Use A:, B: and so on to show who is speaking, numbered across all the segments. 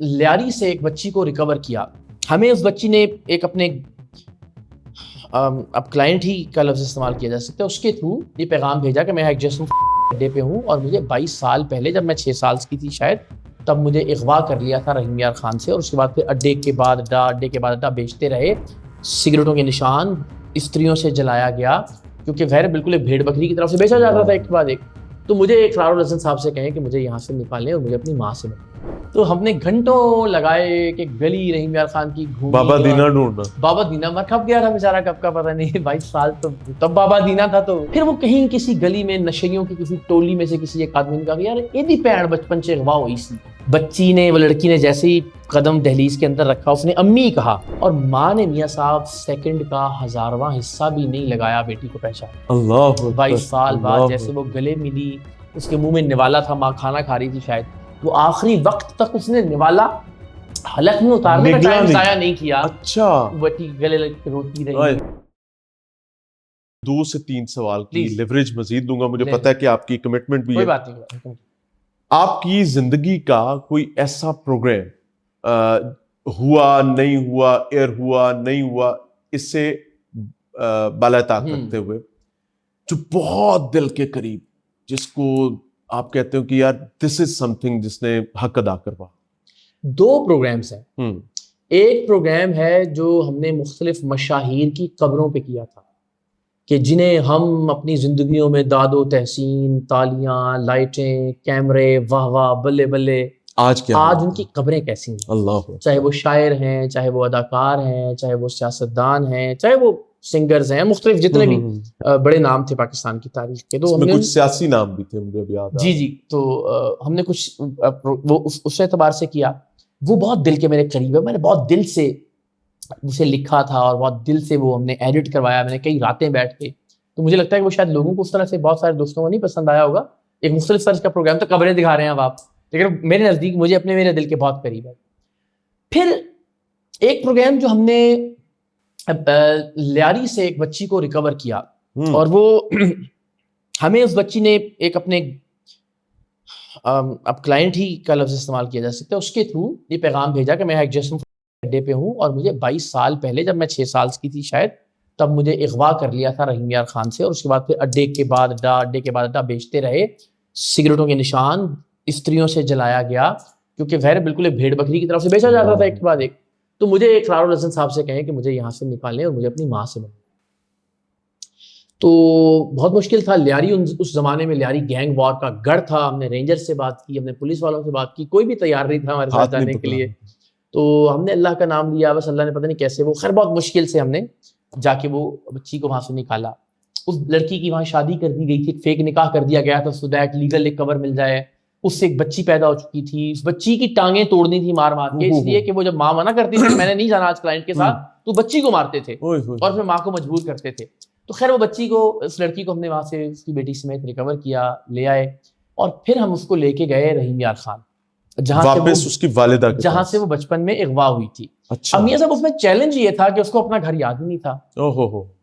A: لیاری سے ایک بچی کو ریکور کیا. ہمیں اس بچی نے ایک اپنے اب کلائنٹ ہی کا لفظ استعمال کیا جا سکتا ہے, اس کے تھرو یہ پیغام بھیجا کہ میں ایک جسم اڈے پہ ہوں اور مجھے 22 سال پہلے, جب میں 6 سال کی تھی شاید, تب مجھے اغوا کر لیا تھا رحیم یار خان سے, اور اس کے بعد پھر اڈے کے بعد اڈا بیچتے رہے. سگریٹوں کے نشان استریوں سے جلایا گیا, کیونکہ ظاہر بالکل ایک بھیڑ بکری کی طرف سے بیچا جاتا تھا ایک کے بعد ایک. تو مجھے اقرار الحسن صاحب سے کہیں کہ مجھے یہاں سے نکالیں اور مجھے اپنی ماں سے ملیں. تو ہم نے گھنٹوں لگائے کہ گلی رحیم یار خان کی گھومی,
B: بابا دینا ڈھونڈنا.
A: بابا دینا مر کب گیا تھا بیچارہ, کب کا پتہ نہیں, 22 سال تو تب بابا دینا تھا. تو پھر وہ کہیں کسی گلی میں نشیوں کی کسی ٹولی میں سے کسی ایک آدمی نے کہا کہ یار ایدی پیڑ بچپن سے اغوا ہوئی سی. بچی نے, وہ لڑکی نے جیسے ہی قدم دہلیز کے اندر رکھا, اس نے امی کہا, اور ماں نے میاں صاحب سیکنڈ کا 1000واں حصہ بھی نہیں لگایا بیٹی کو پہچان.
B: اللہ
A: 22 سال بعد جیسے وہ گلے ملی, اس کے منہ میں نوالا تھا, ماں کھانا کھا رہی تھی شاید, وہ آخری وقت تک اس نے نوالا حلق میں اتارنے کا ٹائم ضائع نہیں کیا.
B: اچھا,
A: بچی گلے لگ کے روتی رہی.
B: 2 سے 3 سوال کی لیوریج مزید دوں گا, مجھے پتا ہے کہ آپ کی کمٹمنٹ بھی ہے.
A: کوئی بات نہیں.
B: آپ کی زندگی کا کوئی ایسا پروگرام ہوا نہیں ہوا, ایئر ہوا نہیں ہوا, اس سے بالاتاق رکھتے ہوئے, جو بہت دل کے قریب, جس کو آپ کہتے ہو کہ یار دس از سم تھنگ جس نے حق ادا کروا؟
A: 2 پروگرامز ہیں. ایک پروگرام ہے جو ہم نے مختلف مشاہیر کی قبروں پہ کیا تھا, کہ جنہیں ہم اپنی زندگیوں میں داد و تحسین, تالیاں, لائٹیں, کیمرے, واہ واہ, بلے بلے, آج ان کی قبریں کیسی ہیں. اللہ, چاہے وہ شاعر ہیں, چاہے وہ اداکار ہیں, چاہے وہ سیاستدان ہیں, چاہے وہ سنگرز ہیں, مختلف جتنے بھی بڑے نام تھے پاکستان کی تاریخ کے. تو ہم نے کچھ سیاسی نام بھی تھے مجھے یاد. جی تو ہم نے کچھ وہ اس اعتبار سے کیا. وہ بہت دل کے میرے قریب ہے, میں نے بہت دل سے اسے لکھا تھا اور بہت دل سے وہ ہم نے ایڈٹ کروایا, میں نے کئی راتیں بیٹھ کے. تو مجھے لگتا ہے کہ وہ شاید لوگوں کو اس طرح سے, بہت سارے دوستوں کو نہیں پسند آیا ہوگا. ایک مختلف سرچ کا پروگرام, تو قبریں دکھا رہے ہیں اب آپ, لیکن میرے نزدیک میرے دل کے بہت قریب ہے. پھر ایک پروگرام جو ہم نے لیاری سے ایک بچی کو ریکور کیا, اور وہ ہمیں اس بچی نے ایک اپنے اب کلائنٹ ہی کا لفظ استعمال کیا جا سکتا ہے, اس کے تھرو یہ پیغام بھیجا کہ میں ایک جسم اڈے پہ ہوں اور مجھے 22 سال پہلے, جب میں 6 سال کی تھی شاید, تب مجھے اغوا کر لیا تھا رحیم یار خان سے, اور اس کے بعد پھر اڈے کے بعد اڈا بیچتے رہے. سگریٹوں کے نشان استریوں سے جلایا گیا, کیونکہ ظاہر بالکل ایک بھیڑ بکری کی طرف سے بیچا جاتا تھا ایک کے بعد ایک. تو مجھے اقرار الحسن صاحب سے کہیں کہ مجھے یہاں سے نکالیں اور مجھے اپنی ماں سے ملیں. تو بہت مشکل تھا. لیاری اس زمانے میں لیاری گینگ وار کا گڑھ تھا. ہم نے رینجر سے بات کی, ہم نے پولیس والوں سے بات کی, کوئی بھی تیار نہیں تھا ہمارے ساتھ جانے کے لیے. تو ہم نے اللہ کا نام لیا, بس اللہ نے پتہ نہیں کیسے, وہ خیر بہت مشکل سے ہم نے جا کے وہ بچی کو وہاں سے نکالا. اس لڑکی کی وہاں شادی کر دی گئی تھی, ایک فیک نکاح کر دیا گیا تھا سو دیٹ لیگل ایک کور مل جائے. اس سے ایک بچی پیدا ہو چکی تھی, اس بچی کی ٹانگیں توڑنی تھی مار مار کے, اس لیے کہ وہ جب ماں منع کرتی تھی میں نے نہیں جانا آج کلائنٹ کے ساتھ, تو بچی کو مارتے تھے اور پھر ماں کو مجبور کرتے تھے. تو خیر وہ بچی کو, اس لڑکی کو ہم نے وہاں سے اس کی بیٹی سمیت ریکور کیا, لے آئے, اور پھر ہم اس کو لے کے گئے رحیم یار خان, جہاں سے وہ بچپن میں اغوا ہوئی تھی. اب میاں صاحب اس میں چیلنج یہ تھا کہ اس کو اپنا گھر یاد ہی نہیں تھا.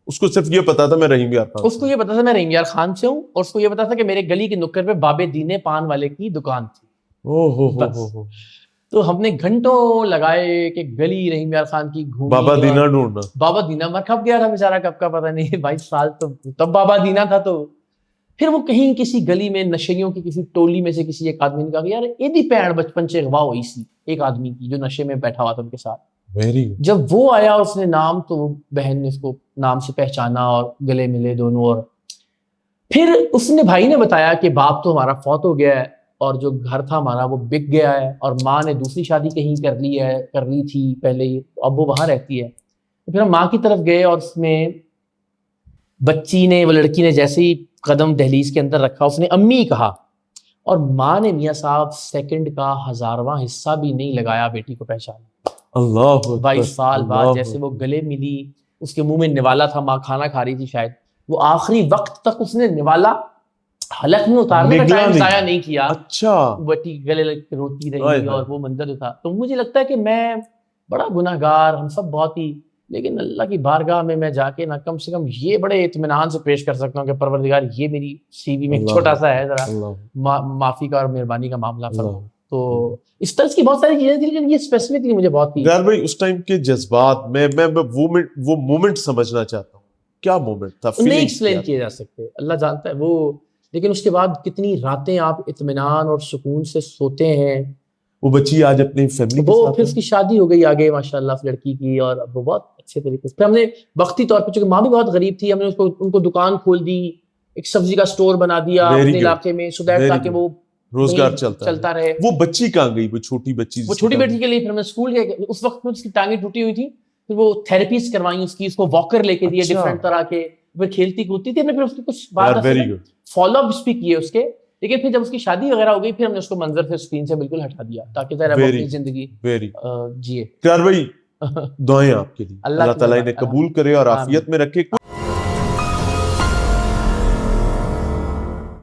B: اس کو صرف یہ پتا تھا میں رحیم یار خان,
A: اس کو یہ پتا تھا میں رحیم یار خان سے ہوں, اور اس کو یہ پتا تھا کہ میرے گلی کے نکڑ پہ بابے دینے پان والے کی دکان تھی. تو ہم نے گھنٹوں لگائے کہ گلی رحیم یار خان کی گھومی,
B: بابا دینا ڈھونڈنا.
A: بابا دینا مر کب گیا تھا بیچارہ, کب کا پتہ نہیں, 22 سال تو تب بابا دینا تھا. تو پھر وہ کہیں کسی گلی میں نشیوں کی کسی ٹولی میں سے کسی ایک آدمی نے کہا کہ یار ایدی پیڑ بچپن سے اغوا ہوئی سی, ایک آدمی کی جو نشے میں بیٹھا ہوا تھا ان کے ساتھ. جب وہ آیا اس نے نام, تو وہ بہن نے اس کو نام سے پہچانا اور گلے ملے دونوں. اور پھر اس نے بھائی نے بتایا کہ باپ تو ہمارا فوت ہو گیا ہے, اور جو گھر تھا ہمارا وہ بک گیا ہے, اور ماں نے دوسری شادی کہیں کر لی تھی پہلے ہی, اب وہ وہاں رہتی ہے. پھر ہم ماں کی طرف گئے, اور اس میں بچی نے, وہ لڑکی نے جیسے ہی قدم دہلیز کے اندر رکھا, اس نے امی کہا, اور ماں نے میاں صاحب سیکنڈ کا 1000واں حصہ بھی نہیں لگایا بیٹی کو پہچان. اللہ 22 سال بعد جیسے وہ گلے ملی, اس کے منہ میں نوالا تھا, ماں کھانا کھا رہی تھی شاید, وہ آخری وقت تک اس نے نوالا حلق میں اتارنے کا ٹائم ضائع نہیں کیا. اچھا, بچی گلے لگ کے روتی رہی, اور وہ منظر تھا. تو مجھے لگتا ہے کہ میں بڑا گناہ گار, ہم سب بہت ہی, لیکن اللہ کی بارگاہ میں جا کے نا کم سے کم یہ بڑے اطمینان سے پیش کر سکتا ہوں کہ پروردگار یہ میری سی وی میں چھوٹا سا ہے, ذرا معافی کا اور مہربانی کا معاملہ فرما. تو اس طرح کی بہت ساری چیزیں تھیں لیکن یہ اسپیسیفکلی مجھے بہت ہی
B: غیر بھائی اس ٹائم کے جذبات میں وہ مومنٹ سمجھنا چاہتا ہوں, کیا مومنٹ تھا,
A: نہیں ایکسپلین کیے جا سکتے, اللہ جانتا ہے وہ. لیکن اس کے بعد کتنی راتیں آپ اطمینان اور سکون سے سوتے ہیں.
B: وہ بچی آج اپنی فیملی کے
A: وہ
B: ساتھ
A: پھر اس کی شادی ہو گئی آگے ماشاءاللہ لڑکی کی, اور وہ بہت اچھے طریقے سے. پھر ہم نے وقتی طور پہ, چونکہ ماں بھی بہت غریب تھی, ہم نے ان کو دکان کھول دی, ایک سبزی کا سٹور بنا دیا اپنے علاقے میں, سو دیٹ تاکہ وہ
B: روزگار چلتا
A: رہے.
B: وہ بچی کہاں گئی, وہ چھوٹی بچی,
A: وہ چھوٹی بیٹی کے لیے پھر ہم نے اسکول گئے. اس وقت میں اس کی ٹانگیں ٹوٹی ہوئی تھی, پھر وہ تھیراپیز کروائیں اس کو واکر لے کے دیے ڈفرینٹ طرح کے, پھر کھیلتی کودتی تھی. ہم نے پھر اس کی کچھ بات فالو اپس بھی کیے اس کے. لیکن پھر جب اس کی شادی وغیرہ ہو گئی پھر ہم نے اس کو منظر سے اسکرین سے بالکل ہٹا دیا تاکہ ذرا اپنی زندگی جیے.
B: اقرار بھائی دعائیں آپ کے لیے, اللہ تعالیٰ انہیں قبول کرے اور عافیت میں رکھے.